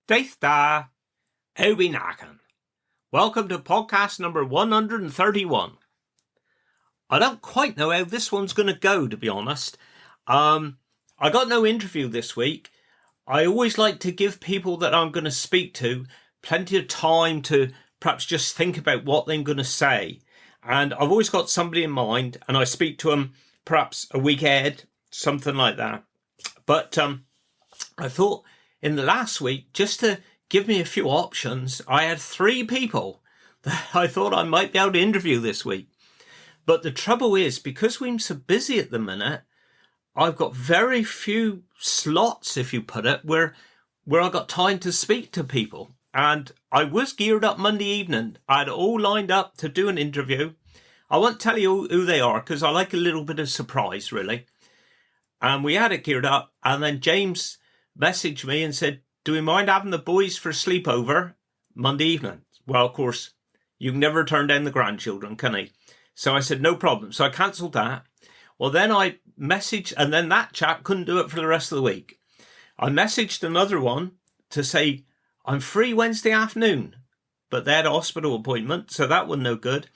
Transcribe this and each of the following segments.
Daith da, Obi Nakan. Welcome to podcast number 131. I don't quite know how this one's going to go, to be honest. I got no interview this week. I always like to give people that I'm going to speak to plenty of time to perhaps just think about what they're going to say. And I've always got somebody in mind, and I speak to them perhaps a week ahead, something like that. But I thought in the last week, just to give me a few options, I had 3 people that I thought I might be able to interview this week. But the trouble is, because we're so busy at the minute, I've got very few slots, if you put it, where I got time to speak to people. And I was geared up Monday evening. I had all lined up to do an interview. I won't tell you who they are because I like a little bit of surprise, really. And we had it geared up. And then James messaged me and said, do we mind having the boys for a sleepover Monday evening? Well, of course, you can never turn down the grandchildren, can he? So I said, no problem. So I cancelled that. Well, then I messaged, and then that chap couldn't do it for the rest of the week. I messaged another one to say, I'm free Wednesday afternoon, but they had a hospital appointment, so that was no good.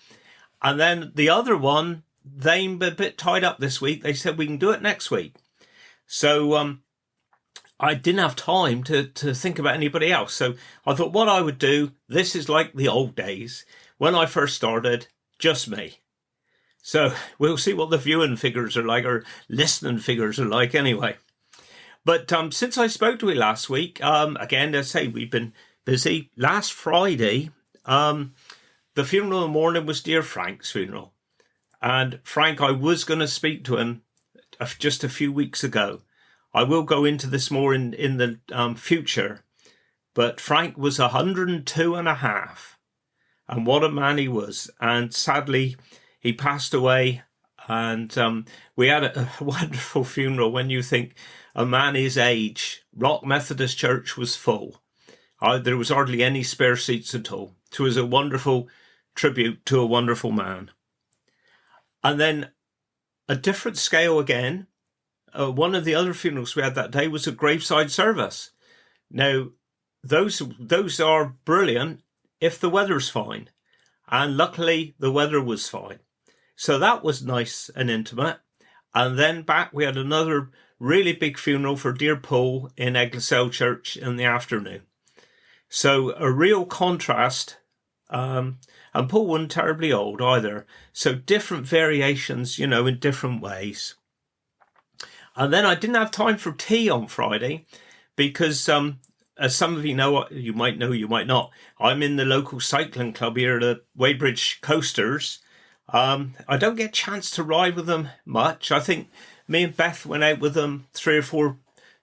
And then the other one, they're a bit tied up this week. They said, we can do it next week. So I didn't have time to think about anybody else. So I thought what I would do, this is like the old days. When I first started, just me. So we'll see what the viewing figures are like, or listening figures are like anyway. But since I spoke to you last week, again, as I say, we've been busy. Last Friday, the funeral in the morning was dear Frank's funeral. And Frank, I was going to speak to him just a few weeks ago. I will go into this more in the future, but Frank was 102 and a half, and what a man he was. And sadly, he passed away, and we had a wonderful funeral. When you think a man his age, Rock Methodist Church was full. There was hardly any spare seats at all. It was a wonderful tribute to a wonderful man. And then a different scale again. One of the other funerals we had that day was a graveside service. Now, those are brilliant if the weather's fine. And luckily, the weather was fine. So that was nice and intimate. And then back, we had another really big funeral for dear Paul in Eglesell Church in the afternoon. So a real contrast. And Paul wasn't terribly old either. So different variations, in different ways. And then I didn't have time for tea on Friday because, as some of you know, you might know, you might not, I'm in the local cycling club here, the Weybridge Coasters. I don't get a chance to ride with them much. I think me and Beth went out with them 3 or 4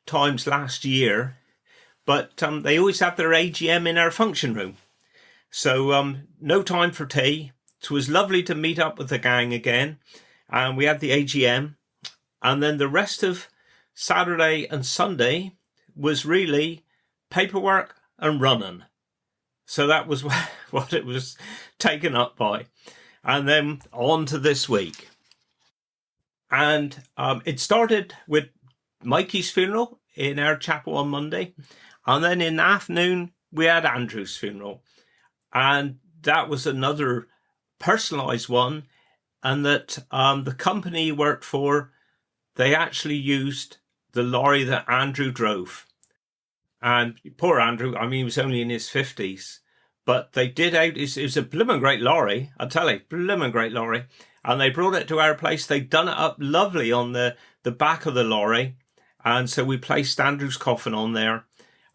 times last year, but they always have their AGM in our function room. So no time for tea. It was lovely to meet up with the gang again, and we had the AGM. And then the rest of Saturday and Sunday was really paperwork and running. So that was what it was taken up by. And then on to this week. And it started with Mikey's funeral in our chapel on Monday. And then in the afternoon, we had Andrew's funeral. And that was another personalised one. And that the company he worked for, they actually used the lorry that Andrew drove. And poor Andrew, he was only in his 50s. But they did it was a blooming great lorry, I tell you, blooming great lorry. And they brought it to our place. They'd done it up lovely on the back of the lorry. And so we placed Andrew's coffin on there.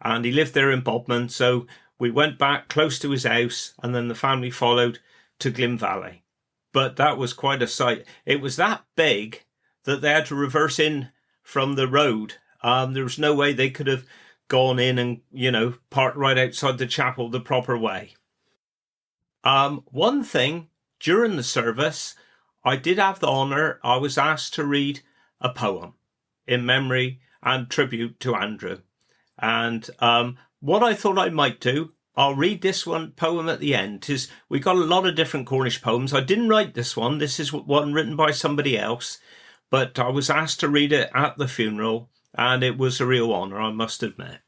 And he lived there in Bodmin. So we went back close to his house. And then the family followed to Glyn Valley. But that was quite a sight. It was that big that they had to reverse in from the road. There was no way they could have gone in and, parked right outside the chapel the proper way. One thing, during the service, I did have the honour, I was asked to read a poem in memory and tribute to Andrew. And what I thought I might do, I'll read this poem at the end. We got a lot of different Cornish poems. I didn't write this one. This is one written by somebody else. But I was asked to read it at the funeral, and it was a real honour, I must admit.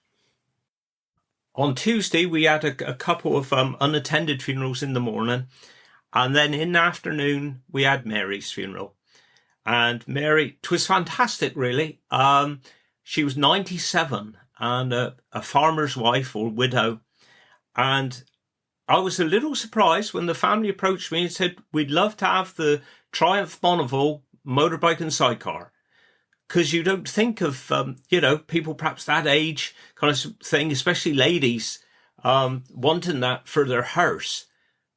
On Tuesday, we had a couple of unattended funerals in the morning. And then in the afternoon, we had Mary's funeral. And Mary, 'twas fantastic, really. She was 97 and a farmer's wife or widow. And I was a little surprised when the family approached me and said, we'd love to have the Triumph Bonneville motorbike and sidecar. Because you don't think of, people perhaps that age kind of thing, especially ladies, wanting that for their hearse.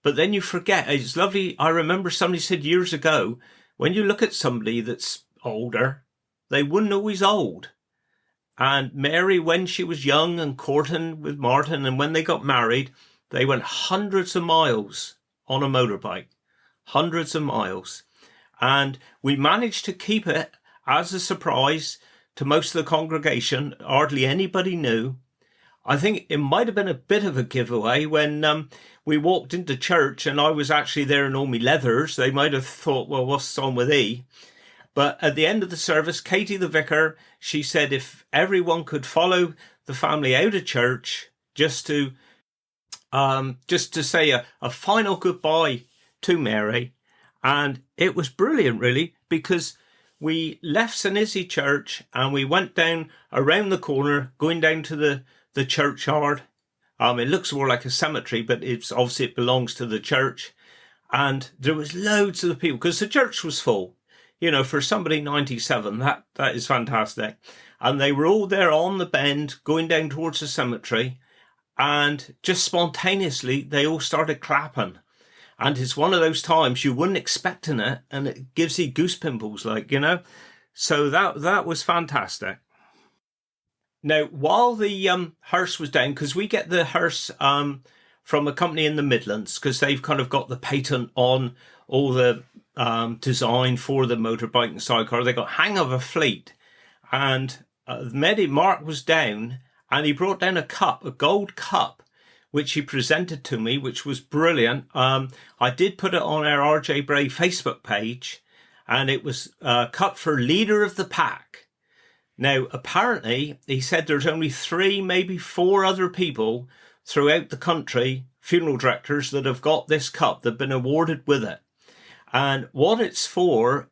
But then you forget. It's lovely. I remember somebody said years ago, when you look at somebody that's older, they weren't always old. And Mary, when she was young and courting with Martin, and when they got married, they went hundreds of miles on a motorbike. Hundreds of miles. And we managed to keep it as a surprise to most of the congregation. Hardly anybody knew. I think it might have been a bit of a giveaway when we walked into church and I was actually there in all my leathers. They might have thought, well, what's on with E? But at the end of the service, Katie, the vicar, she said if everyone could follow the family out of church just to say a final goodbye to Mary. And it was brilliant, really, because we left St. Izzy Church and we went down around the corner, going down to the churchyard. It looks more like a cemetery, but it belongs to the church. And there was loads of the people because the church was full. For somebody 97, that is fantastic. And they were all there on the bend going down towards the cemetery. And just spontaneously, they all started clapping. And it's one of those times you wouldn't expecting it, and it gives you goose pimples, So that was fantastic. Now, while the hearse was down, because we get the hearse from a company in the Midlands, because they've kind of got the patent on all the design for the motorbike and sidecar. They got hang of a fleet, and Mark was down, and he brought down a gold cup, which he presented to me, which was brilliant. I did put it on our RJ Bray Facebook page, and it was a cup for leader of the pack. Now, apparently, he said there's only 3, maybe 4 other people throughout the country, funeral directors, that have got this cup, that have been awarded with it. And what it's for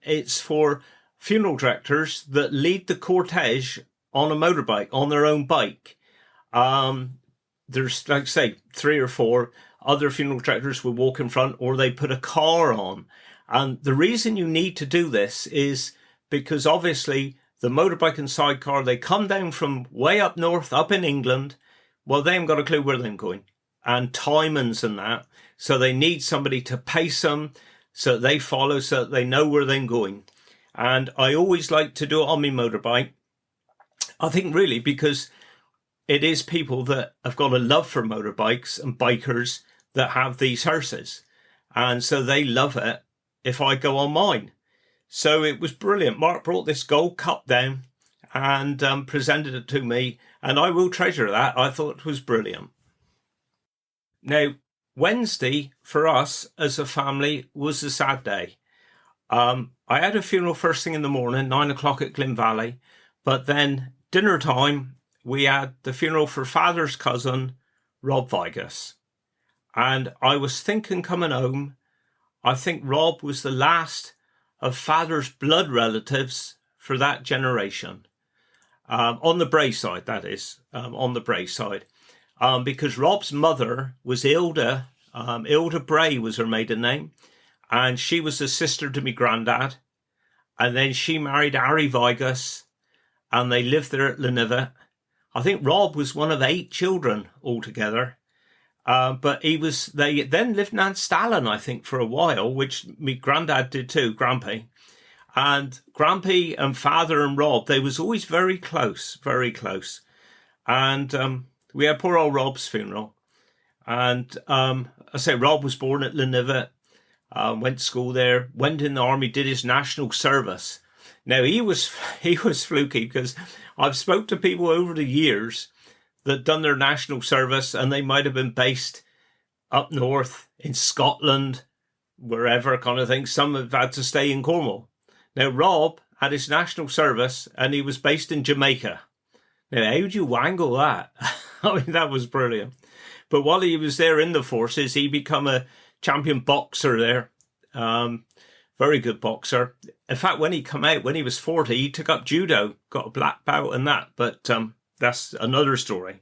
funeral directors that lead the cortege on a motorbike, on their own bike. There's, like I say, 3 or 4 other funeral directors will walk in front, or they put a car on. And the reason you need to do this is because obviously the motorbike and sidecar, they come down from way up north, up in England. Well, they haven't got a clue where they're going, and timings and that. So they need somebody to pace them so they follow, so that they know where they're going. And I always like to do it on my motorbike. I think really because it is people that have got a love for motorbikes and bikers that have these hearses. And so they love it if I go on mine. So it was brilliant. Mark brought this gold cup down and presented it to me, and I will treasure that. I thought it was brilliant. Now, Wednesday for us as a family was a sad day. I had a funeral first thing in the morning, 9 o'clock at Glyn Valley, but then dinner time, we had the funeral for Father's cousin, Rob Vigus. And I was thinking coming home, I think Rob was the last of Father's blood relatives for that generation. On the Bray side, that is, on the Bray side. Because Rob's mother was Hilda. Hilda Bray was her maiden name. And she was a sister to me granddad. And then she married Harry Vigus. And they lived there at Lenivet. I think Rob was one of 8 children altogether. But they then lived in Nance, I think, for a while, which me granddad did too, Grampy. And Grampy and Father and Rob, they was always very close, very close. And we had poor old Rob's funeral. And I say Rob was born at Lenivet, went to school there, went in the army, did his national service. Now, he was fluky because I've spoke to people over the years that done their national service, and they might have been based up north in Scotland, wherever kind of thing. Some have had to stay in Cornwall. Now, Rob had his national service, and he was based in Jamaica. Now, how do you wangle that? I mean, that was brilliant. But while he was there in the forces, he became a champion boxer there. Very good boxer. In fact, when he came out, when he was 40, he took up judo, got a black belt and that. But that's another story.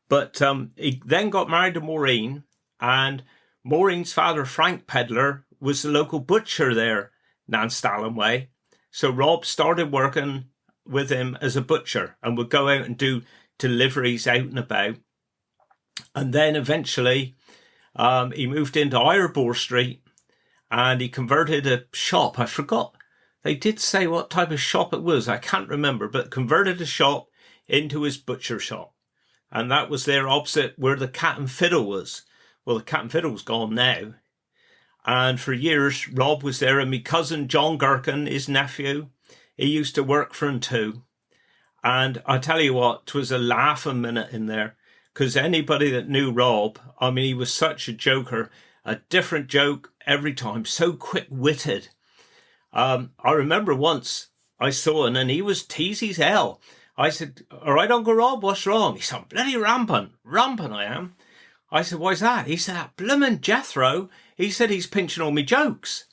But he then got married to Maureen, and Maureen's father, Frank Pedler, was the local butcher there, Nance Way. So Rob started working with him as a butcher and would go out and do deliveries out and about. And then eventually he moved into Irebore Street and he converted a shop. I forgot. They did say what type of shop it was. I can't remember, but converted a shop into his butcher shop. And that was there opposite where the Cat and Fiddle was. Well, the Cat and Fiddle's gone now. And for years, Rob was there, and my cousin John Gherkin, his nephew, he used to work for him too. And I tell you what, 'twas a laughing minute in there, because anybody that knew Rob, I mean, he was such a joker, a different joke every time, so quick-witted. I remember once I saw him, and he was teasy as hell. I said, "All right, Uncle Rob, what's wrong?" He said, "I'm bloody rampant I am." I said, "Why's that?" He said, "That bloomin' Jethro," he said, "he's pinching all me jokes."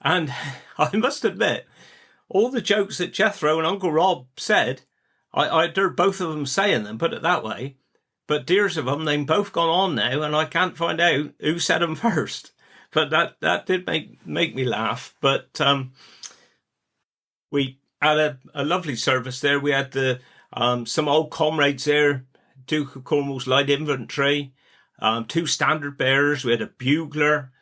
And I must admit, all the jokes that Jethro and Uncle Rob said, I heard both of them saying them, put it that way. But dears of them, they've both gone on now, and I can't find out who said them first. But that did make me laugh. But we had a lovely service there. We had some old comrades there, Duke of Cornwall's Light Infantry, 2 standard bearers. We had a bugler,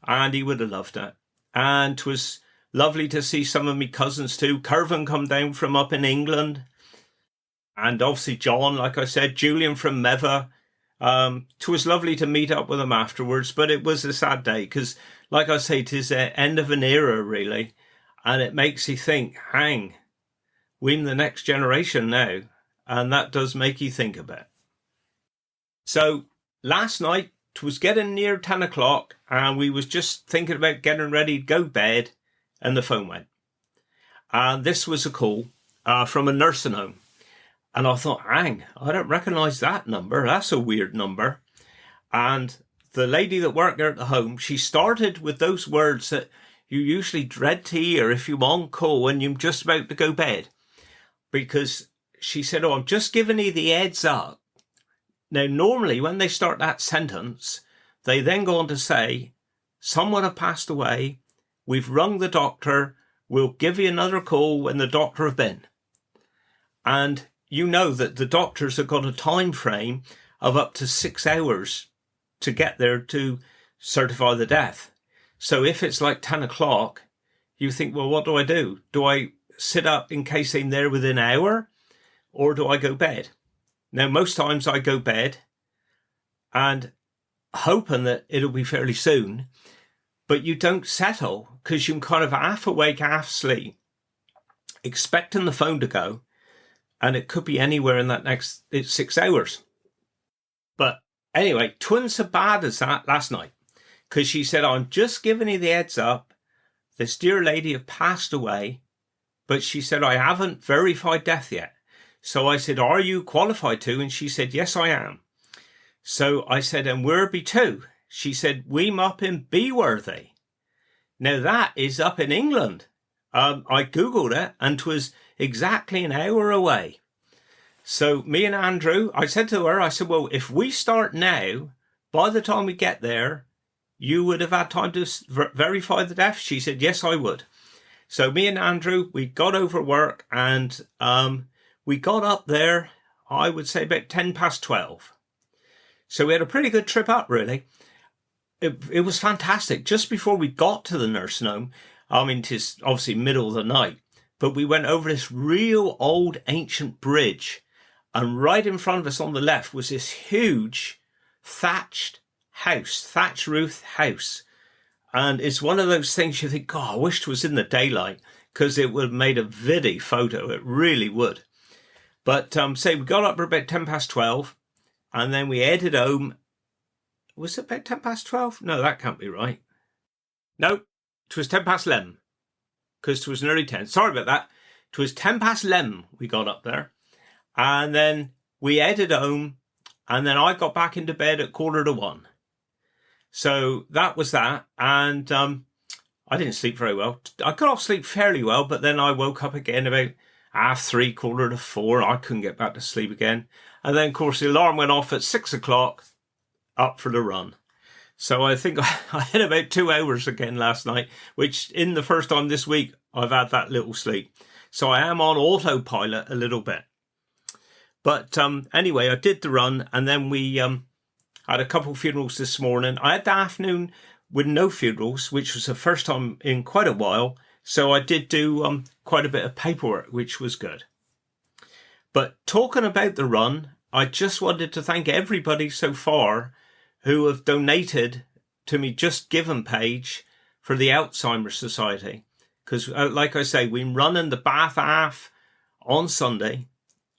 and he would have loved it. And 'twas lovely to see some of me cousins too. Curvin come down from up in England. And obviously John, like I said, Julian from Meva. 'Twas lovely to meet up with them afterwards, but it was a sad day because, like I say, 'tis the end of an era, really. And it makes you think, hang, we're in the next generation now. And that does make you think a bit. So last night, 'twas getting near 10 o'clock, and we was just thinking about getting ready to go to bed, and the phone went. And this was a call from a nursing home. And I thought, hang, I don't recognise that number. That's a weird number. And the lady that worked there at the home, she started with those words that you usually dread to hear if you're on call when you're just about to go to bed. Because she said, "Oh, I'm just giving you the heads up." Now, normally when they start that sentence, they then go on to say, "Someone have passed away. We've rung the doctor. We'll give you another call when the doctor have been." And you know that the doctors have got a time frame of up to 6 hours to get there to certify the death. So if it's like 10 o'clock, you think, well, what do I do? Do I sit up in case I'm there within an hour, or do I go bed? Now, most times I go bed and hoping that it'll be fairly soon, but you don't settle because you're kind of half awake, half asleep, expecting the phone to go. And it could be anywhere in that next 6 hours. But anyway, twin so bad as that last night. Because she said, "I'm just giving you the heads up. This dear lady have passed away." But she said, "I haven't verified death yet." So I said, "Are you qualified to?" And she said, "Yes, I am." So I said, "And where be to?" She said, "We'm up in Beworthy." Now that is up in England. I Googled it, and 'twas exactly an hour away. So me and Andrew, I said to her, I said, "Well, if we start now, by the time we get there, you would have had time to verify the death?" She said, "Yes, I would." So me and Andrew, we got over work, and we got up there, I would say about 12:10. So we had a pretty good trip up, really. It was fantastic. Just before we got to the nursing home, I mean, it's obviously middle of the night, but we went over this real old ancient bridge, and right in front of us on the left was this huge thatched roof house. And it's one of those things you think, God, I wish it was in the daylight, because it would have made a vivid photo. It really would. But say we got up at about 12:10, and then we headed home. Was it about 12:10? No, that can't be right. No, it was 11:10. Because it was nearly 10. Sorry about that. It was 11:10 we got up there. And then we headed home. and then I got back into bed at 1:45. So that was that, and I didn't sleep very well. I got off sleep fairly well, but then I woke up again about 3:30, 4:45. I couldn't get back to sleep again. And then, of course, the alarm went off at 6:00, up for the run. So I think I had about 2 hours again last night, which in the first time this week, I've had that little sleep. So I am on autopilot a little bit. But anyway, I did the run, and then we had a couple of funerals this morning. I had the afternoon with no funerals, which was the first time in quite a while. So I did do quite a bit of paperwork, which was good. But talking about the run, I just wanted to thank everybody so far who have donated to me Just Given page for the Alzheimer's Society. Because like I say, we're running the Bath Half on Sunday,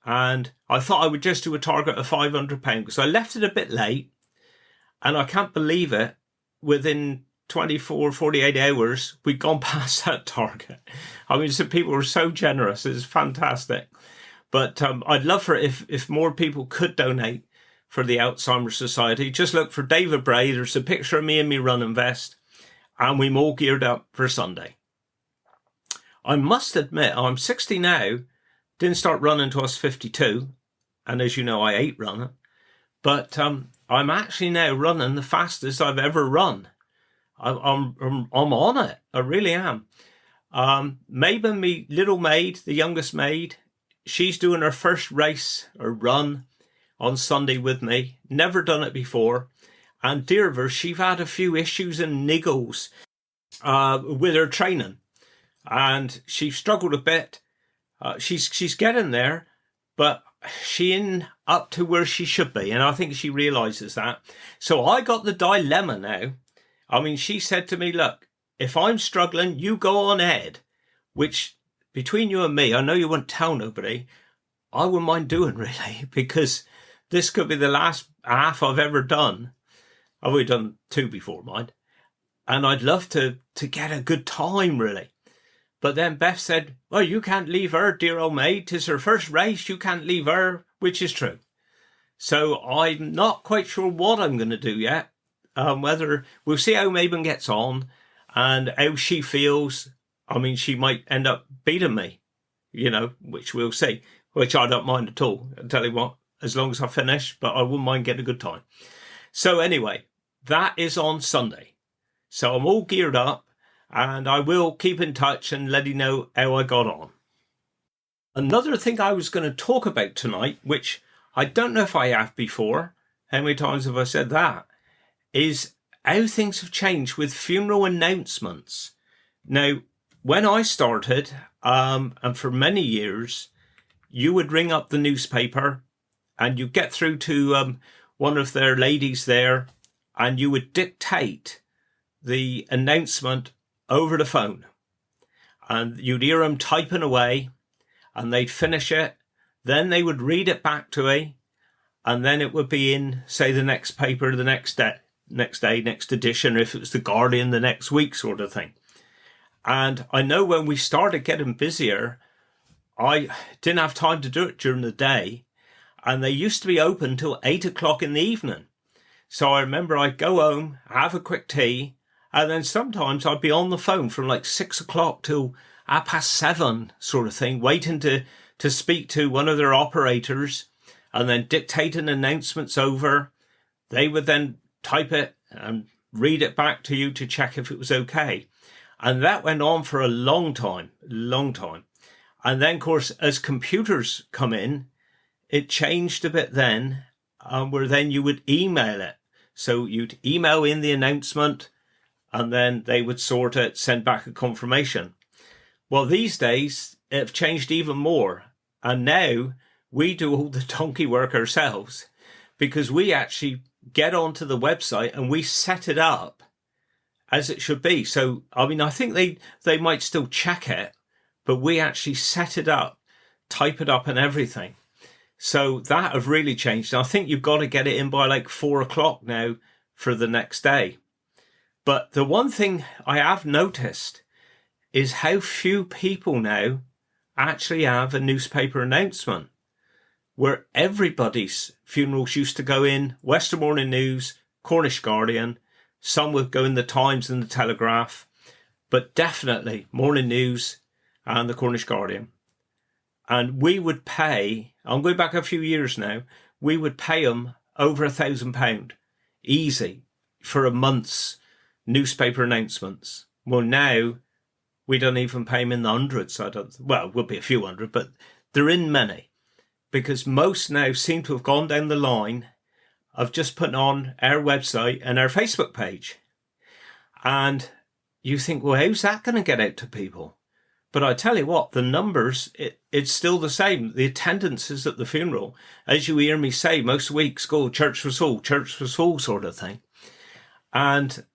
and I thought I would just do a target of £500 because I left it a bit late, and I can't believe it. Within 24, 48 hours, we'd gone past that target. I mean, some people were so generous. It's fantastic. But I'd love for it if more people could donate for the Alzheimer's Society. Just look for David Bray. There's a picture of me in my running vest, and we're all geared up for Sunday. I must admit, I'm 60 now. Didn't start running till I was 52. And as you know, I hate running. But I'm actually now running the fastest I've ever run. I'm on it. I really am. Mabel, me little maid, the youngest maid, she's doing her first race or run on Sunday with me. Never done it before. And dear of her, she's had a few issues and niggles with her training. And she struggled a bit. She's getting there, but she ain't up to where she should be, and I think she realises that. So I got the dilemma now. I mean, she said to me, look, if I'm struggling, you go on ahead, which between you and me, I know you won't tell nobody, I wouldn't mind doing really, because this could be the last half I've ever done. I've already done 2 before, mind. And I'd love to get a good time, really. But then Beth said, well, you can't leave her, dear old maid. 'Tis her first race. You can't leave her, which is true. So I'm not quite sure what I'm going to do yet. Whether we'll see how Mabel gets on and how she feels. I mean, she might end up beating me, which we'll see, which I don't mind at all. I'll tell you what, as long as I finish, but I wouldn't mind getting a good time. So anyway, that is on Sunday. So I'm all geared up. And I will keep in touch and let you know how I got on. Another thing I was going to talk about tonight, which I don't know if I have before, how many times have I said that, is how things have changed with funeral announcements. Now, when I started, and for many years, you would ring up the newspaper and you get through to one of their ladies there, and you would dictate the announcement over the phone, and you'd hear them typing away, and they'd finish it, then they would read it back to me, and then it would be in, say, the next paper the next day, next edition, or if it was the Guardian the next week sort of thing. And I know when we started getting busier, I didn't have time to do it during the day, and they used to be open till 8:00 in the evening. So I remember I'd go home, have a quick tea, and then sometimes I'd be on the phone from like 6:00 till 7:30 sort of thing, waiting to speak to one of their operators and then dictating announcements over. They would then type it and read it back to you to check if it was okay. And that went on for a long time. And then, of course, as computers come in, it changed a bit then, where then you would email it. So you'd email in the announcement, and then they would sort it, send back a confirmation. Well, these days, it have changed even more. And now we do all the donkey work ourselves, because we actually get onto the website and we set it up as it should be. So, I mean, I think they might still check it, but we actually set it up, type it up and everything. So that have really changed. And I think you've got to get it in by like 4:00 now for the next day. But the one thing I have noticed is how few people now actually have a newspaper announcement. where everybody's funerals used to go in Western Morning News, Cornish Guardian, some would go in the Times and the Telegraph, but definitely Morning News and the Cornish Guardian. And we would pay, I'm going back a few years now, we would pay them over £1,000 easy for a month's newspaper announcements. Well, now we don't even pay them in the hundreds. Well, it will be a few hundred, but they're in many, because most now seem to have gone down the line of just putting on our website and our Facebook page. And you think, well, how's that going to get out to people? But I tell you what, the numbers, it's still the same. The attendances at the funeral, as you hear me say most weeks, go, church was full sort of thing. And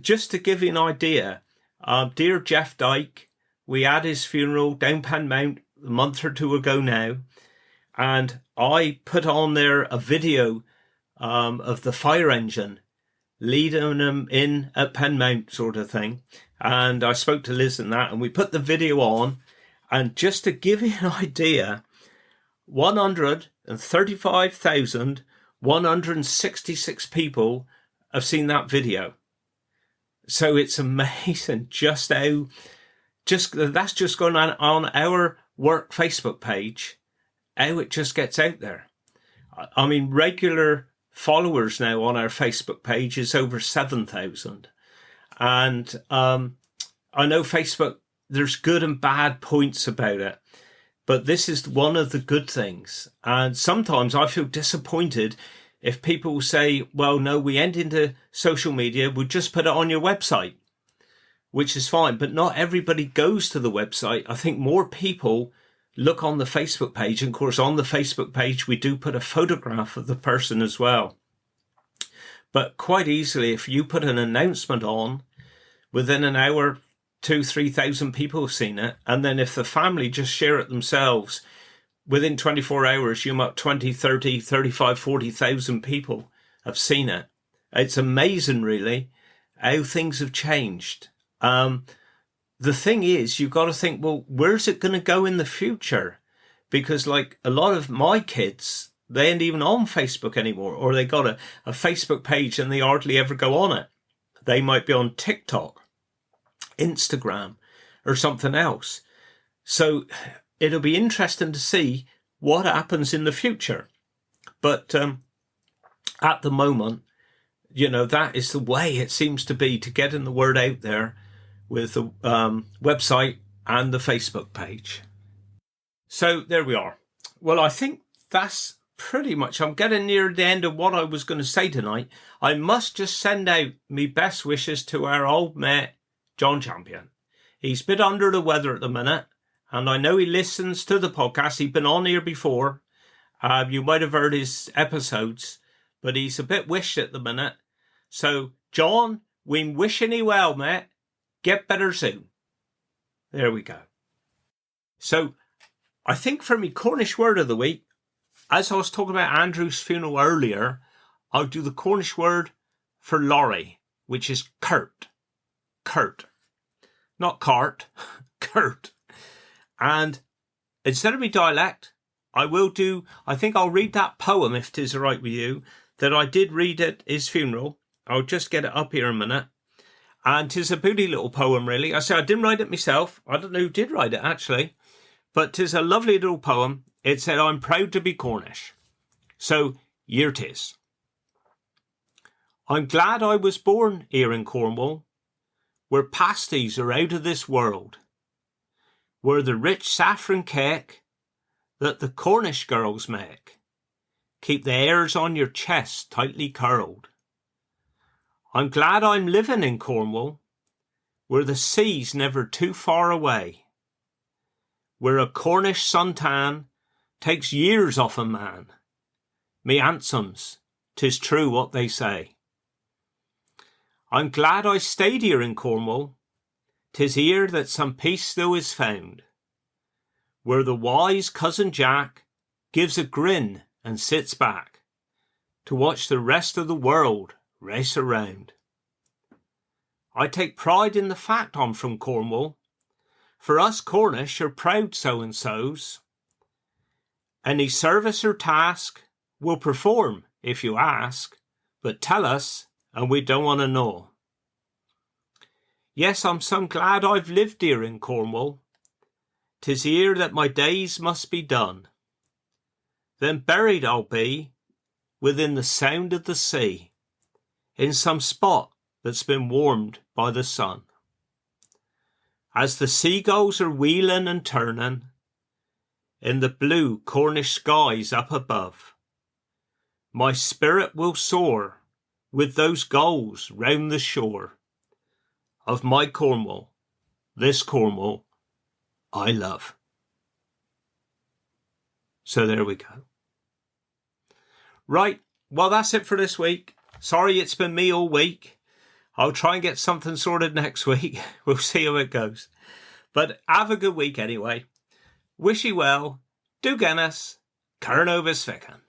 just to give you an idea, dear Jeff Dyke, we had his funeral down Penmount a month or two ago now. And I put on there a video of the fire engine leading them in at Penmount sort of thing. And I spoke to Liz and that, and we put the video on. And just to give you an idea, 135,166 people have seen that video. So it's amazing just how, that's just going on our work Facebook page, how it just gets out there. I mean, regular followers now on our Facebook page is over 7,000. And I know Facebook, there's good and bad points about it, but this is one of the good things. And sometimes I feel disappointed if people say, well, no, we ain't into social media, we'll just put it on your website, which is fine. But not everybody goes to the website. I think more people look on the Facebook page. And of course, on the Facebook page, we do put a photograph of the person as well. But quite easily, if you put an announcement on, within an hour, 2,000-3,000 people have seen it. And then if the family just share it themselves, within 24 hours, you might 20, 30, 35, 40,000 people have seen it. It's amazing, really, how things have changed. The thing is, you've got to think, well, where's it going to go in the future? Because like a lot of my kids, they ain't even on Facebook anymore, or they got a Facebook page and they hardly ever go on it. They might be on TikTok, Instagram, or something else. So it'll be interesting to see what happens in the future. But at the moment, you know, that is the way it seems to be to getting the word out there with the website and the Facebook page. So there we are. Well, I think that's pretty much, I'm getting near the end of what I was going to say tonight. I must just send out me best wishes to our old mate, John Champion. He's a bit under the weather at the minute, and I know he listens to the podcast. He's been on here before. You might have heard his episodes, but he's a bit wished at the minute. So, John, we're wishing you well, mate. Get better soon. There we go. So, I think for me Cornish word of the week, as I was talking about Andrew's funeral earlier, I'll do the Cornish word for lorry, which is curt. Curt. Not cart, curt. And instead of me dialect, I think I'll read that poem, if 'tis all right with you, that I did read at his funeral. I'll just get it up here a minute. And 'tis a beauty little poem, really. I say I didn't write it myself. I don't know who did write it, actually. But 'tis a lovely little poem. It said, I'm proud to be Cornish. So, here 'tis. I'm glad I was born here in Cornwall, where pasties are out of this world, where the rich saffron cake that the Cornish girls make keep the hairs on your chest tightly curled. I'm glad I'm living in Cornwall, where the sea's never too far away, where a Cornish suntan takes years off a man. Me handsomes, 'tis true what they say. I'm glad I stayed here in Cornwall, 'tis here that some peace still is found, where the wise cousin Jack gives a grin and sits back to watch the rest of the world race around. I take pride in the fact I'm from Cornwall, for us Cornish are proud so-and-sos, Any service or task we'll perform if you ask, but tell us and we don't want to know. Yes, I'm some glad I've lived here in Cornwall. 'Tis here that my days must be done. Then buried I'll be within the sound of the sea, in some spot that's been warmed by the sun. As the seagulls are wheeling and turning in the blue Cornish skies up above, my spirit will soar with those gulls round the shore of my Cornwall, this Cornwall I love. So there we go. Right, well that's it for this week. Sorry it's been me all week. I'll try and get something sorted next week. We'll see how it goes. But have a good week anyway. Wish you well. Do Guinness. Carn Ovis Ficken.